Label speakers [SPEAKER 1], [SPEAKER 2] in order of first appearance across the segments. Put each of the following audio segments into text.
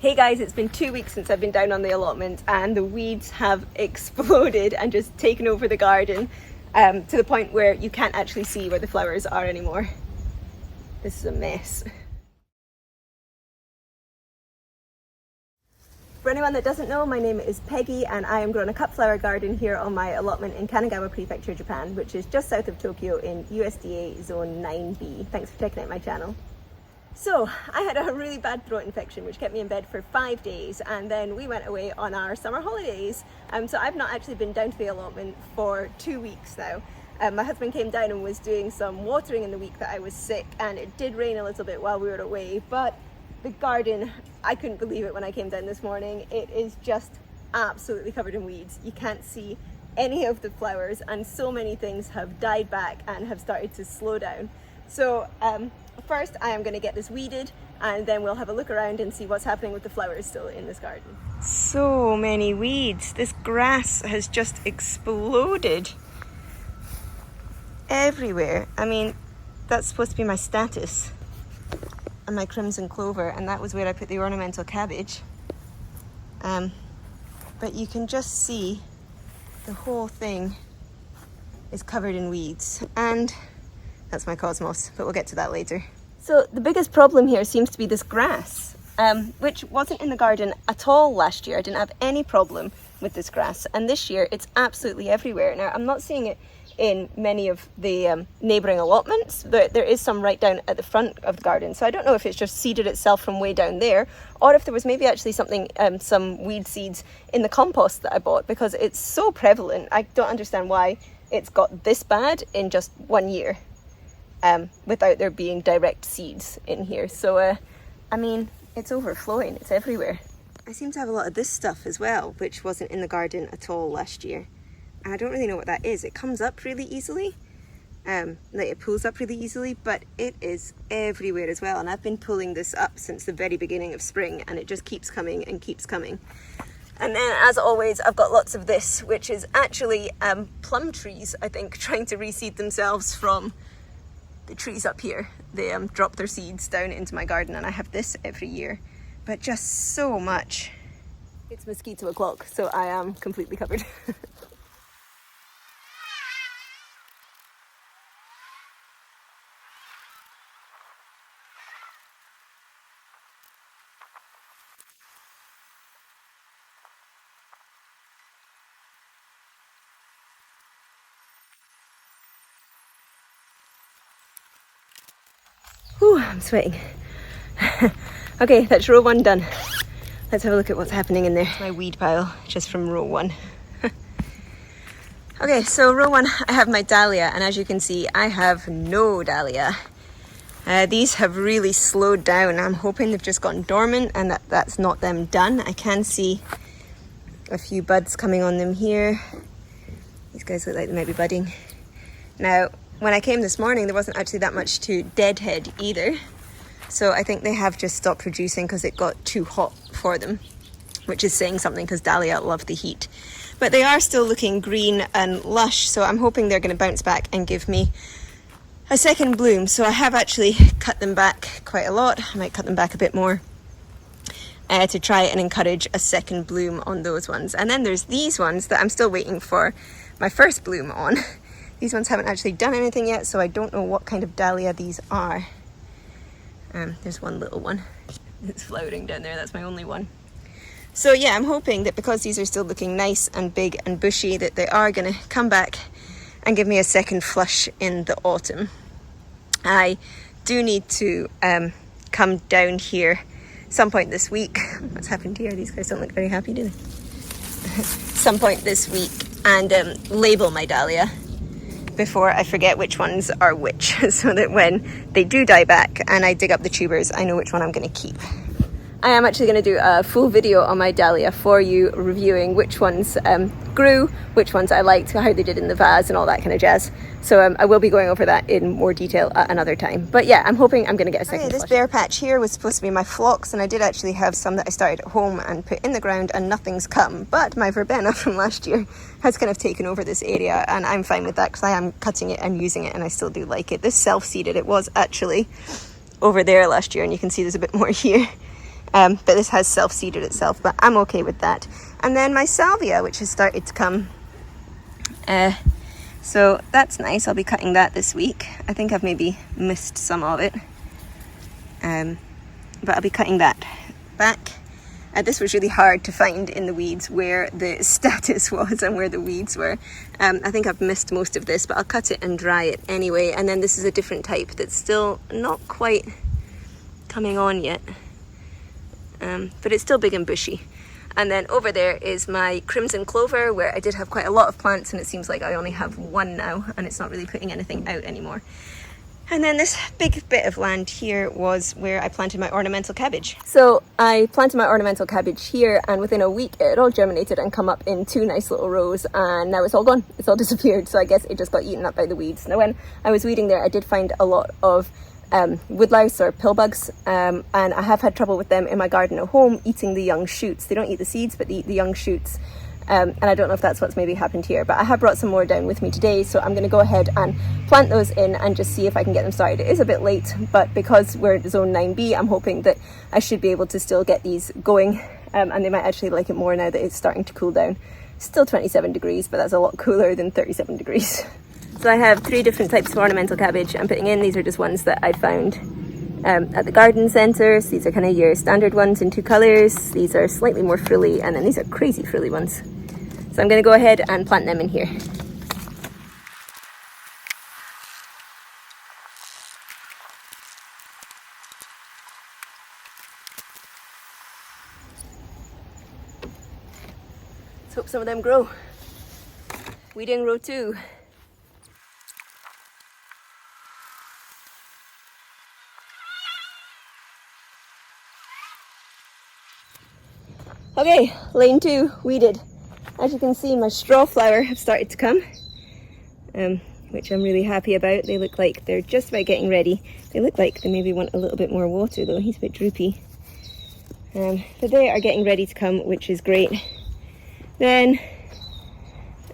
[SPEAKER 1] Hey guys, it's been 2 weeks since I've been down on the allotment and the weeds have exploded and just taken over the garden to the point where you can't actually see where the flowers are anymore. This is a mess. For anyone that doesn't know, my name is Peggy and I am growing a cut flower garden here on my allotment in Kanagawa Prefecture, Japan, which is just south of Tokyo in USDA Zone 9B. Thanks for checking out my channel. So I had a really bad throat infection which kept me in bed for 5 days, and then we went away on our summer holidays. So I've not actually been down to the allotment for 2 weeks now. My husband came down and was doing some watering in the week that I was sick, and it did rain a little bit while we were away, but the garden, I couldn't believe it when I came down this morning. It is just absolutely covered in weeds. You can't see any of the flowers and so many things have died back and have started to slow down. So first I am going to get this weeded and then we'll have a look around and see what's happening with the flowers still in this garden. So many weeds. This grass has just exploded everywhere. I mean, that's supposed to be my statice and my crimson clover, and that was where I put the ornamental cabbage. But you can just see the whole thing is covered in weeds, and that's my cosmos, but we'll get to that later. So the biggest problem here seems to be this grass, which wasn't in the garden at all last year. I didn't have any problem with this grass, and this year it's absolutely everywhere. Now, I'm not seeing it in many of the neighbouring allotments. There is some right down at the front of the garden, so I don't know if it's just seeded itself from way down there, or if there was maybe actually something, some weed seeds in the compost that I bought, because it's so prevalent. I don't understand why it's got this bad in just 1 year. Without there being direct seeds in here. So, I mean, it's overflowing, it's everywhere. I seem to have a lot of this stuff as well, which wasn't in the garden at all last year. And I don't really know what that is. It comes up really easily, like it pulls up really easily, but it is everywhere as well. And I've been pulling this up since the very beginning of spring, and it just keeps coming and keeps coming. And then, as always, I've got lots of this, which is actually plum trees, I think, trying to reseed themselves from the trees up here. They drop their seeds down into my garden, and I have this every year, but just so much. It's mosquito o'clock, so I am completely covered. Whew, I'm sweating. Okay, that's row 1 done. Let's have a look at what's happening in there. My weed pile, just from row 1. Okay, so row 1, I have my dahlia, and as you can see, I have no dahlia. These have really slowed down. I'm hoping they've just gone dormant and that's not them done. I can see a few buds coming on them here. These guys look like they might be budding. Now, when I came this morning, there wasn't actually that much to deadhead either. So I think they have just stopped producing because it got too hot for them, which is saying something because dahlia love the heat. But they are still looking green and lush, so I'm hoping they're going to bounce back and give me a second bloom. So I have actually cut them back quite a lot. I might cut them back a bit more to try and encourage a second bloom on those ones. And then there's these ones that I'm still waiting for my first bloom on. These ones haven't actually done anything yet, so I don't know what kind of dahlia these are. There's one little one that's flowering down there. That's my only one. So yeah, I'm hoping that because these are still looking nice and big and bushy, that they are going to come back and give me a second flush in the autumn. I do need to come down here some point this week. What's happened here? These guys don't look very happy, do they? Some point this week, and label my dahlia before I forget which ones are which, so that when they do die back and I dig up the tubers, I know which one I'm going to keep. I am actually going to do a full video on my dahlia for you, reviewing which ones grew, which ones I liked, how they did in the vase and all that kind of jazz. So I will be going over that in more detail at another time. But yeah, I'm hoping I'm going to get a second flush. This bare patch here was supposed to be my phlox, and I did actually have some that I started at home and put in the ground and nothing's come. But my verbena from last year has kind of taken over this area, and I'm fine with that because I am cutting it and using it and I still do like it. This self-seeded, it was actually over there last year, and you can see there's a bit more here. But this has self-seeded itself, but I'm okay with that. And then my salvia, which has started to come. So that's nice. I'll be cutting that this week. I think I've maybe missed some of it. But I'll be cutting that back. This was really hard to find in the weeds where the status was and where the weeds were. I think I've missed most of this, but I'll cut it and dry it anyway. And then this is a different type that's still not quite coming on yet. But it's still big and bushy. And then over there is my crimson clover, where I did have quite a lot of plants, and it seems like I only have one now, and it's not really putting anything out anymore. And then this big bit of land here was where I planted my ornamental cabbage. So I planted my ornamental cabbage here, and within a week it had all germinated and come up in 2 nice little rows, and now it's all gone. It's all disappeared, so I guess it just got eaten up by the weeds. Now when I was weeding there, I did find a lot of woodlouse or pillbugs, and I have had trouble with them in my garden at home eating the young shoots. They don't eat the seeds, but they eat the young shoots. And I don't know if that's what's maybe happened here, but I have brought some more down with me today, so I'm going to go ahead and plant those in and just see if I can get them started. It is a bit late, but because we're at zone 9B, I'm hoping that I should be able to still get these going, and they might actually like it more now that it's starting to cool down. Still 27 degrees, but that's a lot cooler than 37 degrees. So I have 3 different types of ornamental cabbage I'm putting in. These are just ones that I found at the garden centre. So these are kind of your standard ones in 2 colours. These are slightly more frilly, and then these are crazy frilly ones. So I'm going to go ahead and plant them in here. Let's hope some of them grow. Weeding row 2. Okay, lane 2 weeded. As you can see, my straw flower have started to come, which I'm really happy about. They look like they're just about getting ready. They look like they maybe want a little bit more water though. He's a bit droopy. But they are getting ready to come, which is great. Then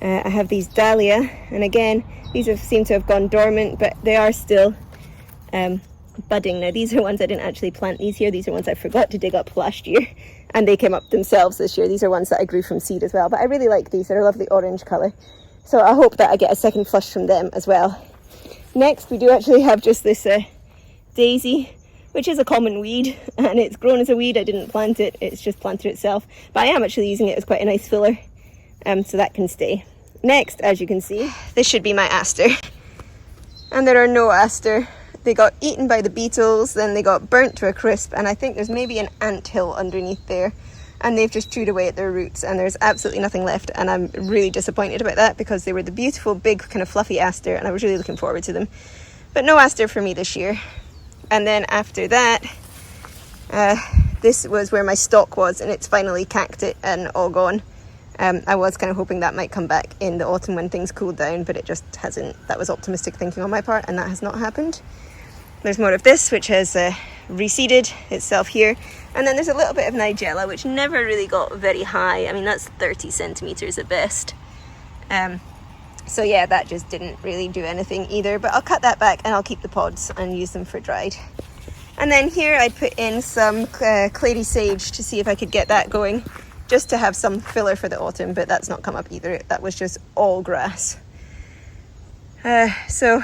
[SPEAKER 1] I have these dahlia, and again, these seem to have gone dormant, but they are still budding. Now these are ones I didn't actually plant these here. These are ones I forgot to dig up last year, and they came up themselves this year. These are ones that I grew from seed as well, but I really like these. They're a lovely orange colour, so I hope that I get a second flush from them as well. Next we do actually have just this daisy, which is a common weed, and it's grown as a weed. I didn't plant it, it's just planted itself, but I am actually using it as quite a nice filler, so that can stay. Next, as you can see, this should be my aster, and there are no aster. They got eaten by the beetles, then they got burnt to a crisp, and I think there's maybe an anthill underneath there, and they've just chewed away at their roots, and there's absolutely nothing left, and I'm really disappointed about that because they were the beautiful big kind of fluffy aster, and I was really looking forward to them. But no aster for me this year. And then after that, this was where my stock was, and it's finally cacked it and all gone. I was kind of hoping that might come back in the autumn when things cooled down, but it just hasn't. That was optimistic thinking on my part, and that has not happened. There's more of this, which has reseeded itself here. And then there's a little bit of nigella, which never really got very high. I mean, that's 30 centimetres at best. So yeah, that just didn't really do anything either. But I'll cut that back and I'll keep the pods and use them for dried. And then here I put in some clary sage to see if I could get that going, just to have some filler for the autumn, but that's not come up either. That was just all grass. So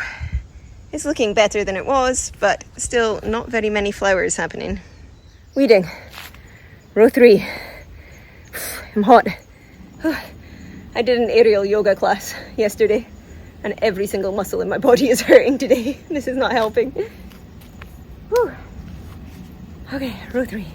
[SPEAKER 1] it's looking better than it was, but still not very many flowers happening. Weeding, row 3. I'm hot. I did an aerial yoga class yesterday, and every single muscle in my body is hurting today. This is not helping. Whew. Okay, row 3.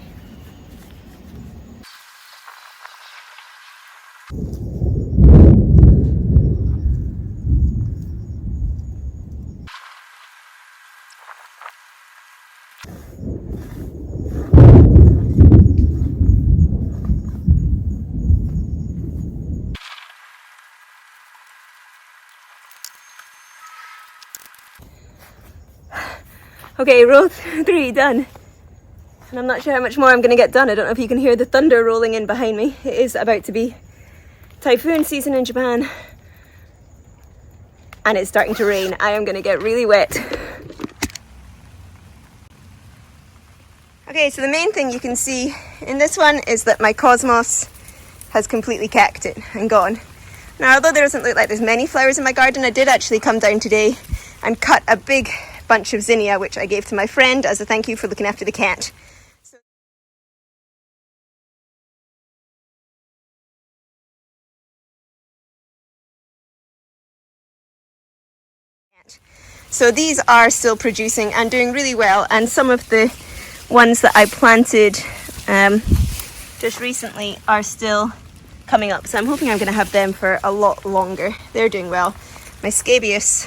[SPEAKER 1] Okay, row 3 done. And I'm not sure how much more I'm going to get done. I don't know if you can hear the thunder rolling in behind me. It is about to be typhoon season in Japan. And it's starting to rain. I am going to get really wet. Okay, so the main thing you can see in this one is that my cosmos has completely cacked it and gone. Now, although there doesn't look like there's many flowers in my garden, I did actually come down today and cut a big bunch of zinnia, which I gave to my friend as a thank you for looking after the cat. So these are still producing and doing really well, and some of the ones that I planted just recently are still coming up, so I'm hoping I'm going to have them for a lot longer. They're doing well. My scabious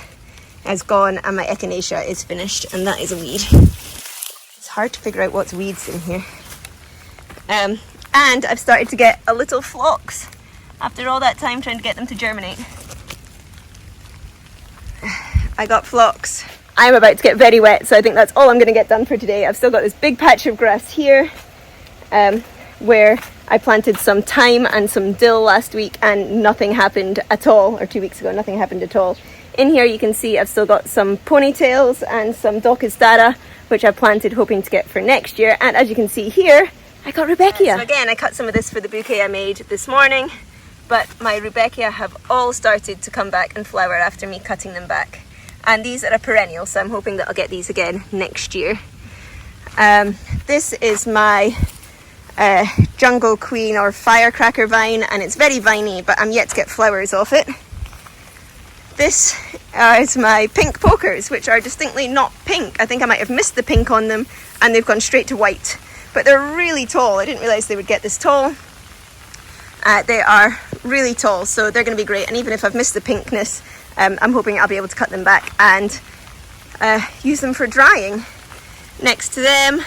[SPEAKER 1] is gone and my echinacea is finished, and that is a weed. It's hard to figure out what's weeds in here. And I've started to get a little phlox after all that time trying to get them to germinate. I got phlox. I'm about to get very wet, so I think that's all I'm going to get done for today. I've still got this big patch of grass here where I planted some thyme and some dill last week and nothing happened at all, or 2 weeks ago, nothing happened at all. In here you can see I've still got some ponytails and some Docus dara, which I planted hoping to get for next year. And as you can see here, I got Rudbeckia. So again, I cut some of this for the bouquet I made this morning, but my Rudbeckia have all started to come back and flower after me cutting them back. And these are a perennial, so I'm hoping that I'll get these again next year. This is my jungle queen or firecracker vine, and it's very viney, but I'm yet to get flowers off it. This is my pink pokers, which are distinctly not pink. I think I might have missed the pink on them and they've gone straight to white, but they're really tall. I didn't realize they would get this tall. They are really tall, so they're going to be great, and even if I've missed the pinkness, I'm hoping I'll be able to cut them back and use them for drying. Next to them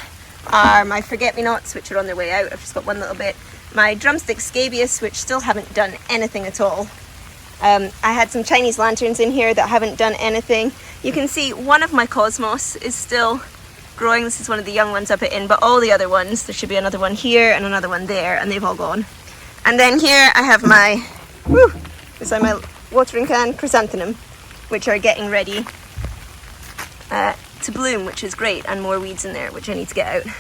[SPEAKER 1] are my forget-me-nots, which are on their way out. I've just got one little bit. My drumstick scabious, which still haven't done anything at all. I had some Chinese lanterns in here that haven't done anything. You can see one of my cosmos is still growing. This is one of the young ones I put in, but all the other ones, there should be another one here and another one there, and they've all gone. And then here I have my, my watering can chrysanthemum, which are getting ready to bloom, which is great, and more weeds in there, which I need to get out.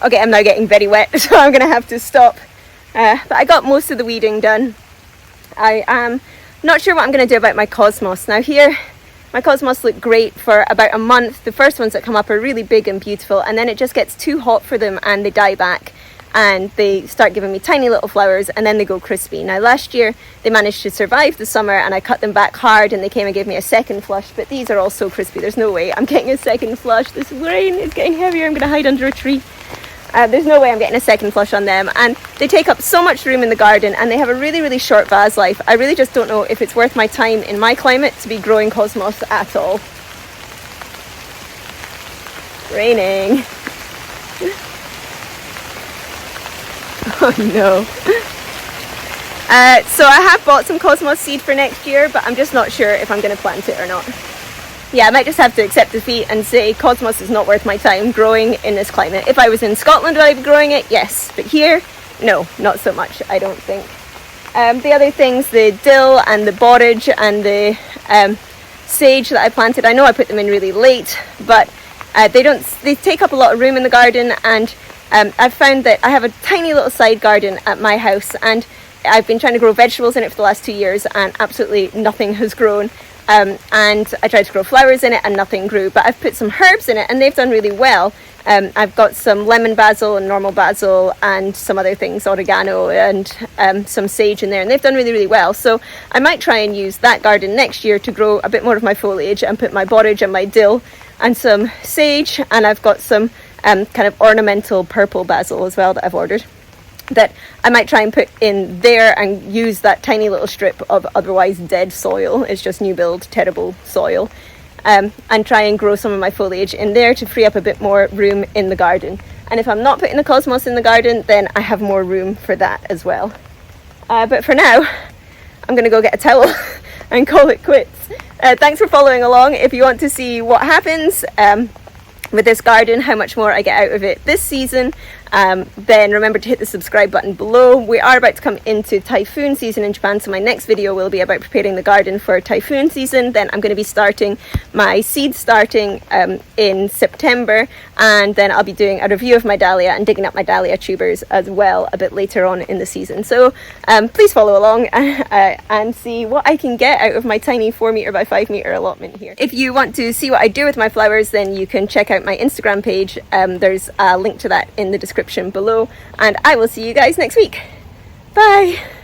[SPEAKER 1] Okay, I'm now getting very wet, so I'm going to have to stop. But I got most of the weeding done. I am not sure what I'm going to do about my cosmos. Now here, my cosmos look great for about a month. The first ones that come up are really big and beautiful, and then it just gets too hot for them and they die back. And they start giving me tiny little flowers, and then they go crispy. Now last year they managed to survive the summer, and I cut them back hard and they came and gave me a second flush, but these are all so crispy, there's no way I'm getting a second flush. This rain is getting heavier. I'm going to hide under a tree. There's no way I'm getting a second flush on them, and they take up so much room in the garden, and they have a really, really short vase life. I really just don't know if it's worth my time in my climate to be growing cosmos at all. Raining. Oh no. So I have bought some cosmos seed for next year, but I'm just not sure if I'm going to plant it or not. Yeah, I might just have to accept defeat and say cosmos is not worth my time growing in this climate. If I was in Scotland, would I be growing it? Yes. But here, no, not so much, I don't think. The other things, the dill and the borage and the sage that I planted, I know I put them in really late, but they take up a lot of room in the garden, and I've found that I have a tiny little side garden at my house, and I've been trying to grow vegetables in it for the last 2 years, and absolutely nothing has grown. And I tried to grow flowers in it and nothing grew, but I've put some herbs in it and they've done really well. I've got some lemon basil and normal basil and some other things, oregano and some sage in there, and they've done really, really well. So I might try and use that garden next year to grow a bit more of my foliage and put my borage and my dill and some sage, and I've got some kind of ornamental purple basil as well that I've ordered, that I might try and put in there and use that tiny little strip of otherwise dead soil. It's just new build, terrible soil. And try and grow some of my foliage in there to free up a bit more room in the garden. And if I'm not putting the cosmos in the garden, then I have more room for that as well. But for now, I'm going to go get a towel and call it quits. Thanks for following along. If you want to see what happens with this garden, how much more I get out of it this season, then remember to hit the subscribe button below. We are about to come into typhoon season in Japan, so my next video will be about preparing the garden for typhoon season. Then I'm going to be starting my seed starting in September, and then I'll be doing a review of my dahlia and digging up my dahlia tubers as well a bit later on in the season. So please follow along and see what I can get out of my tiny 4 meter by 5 meter allotment here. If you want to see what I do with my flowers, then you can check out my Instagram page. There's a link to that in the description below, and I will see you guys next week. Bye.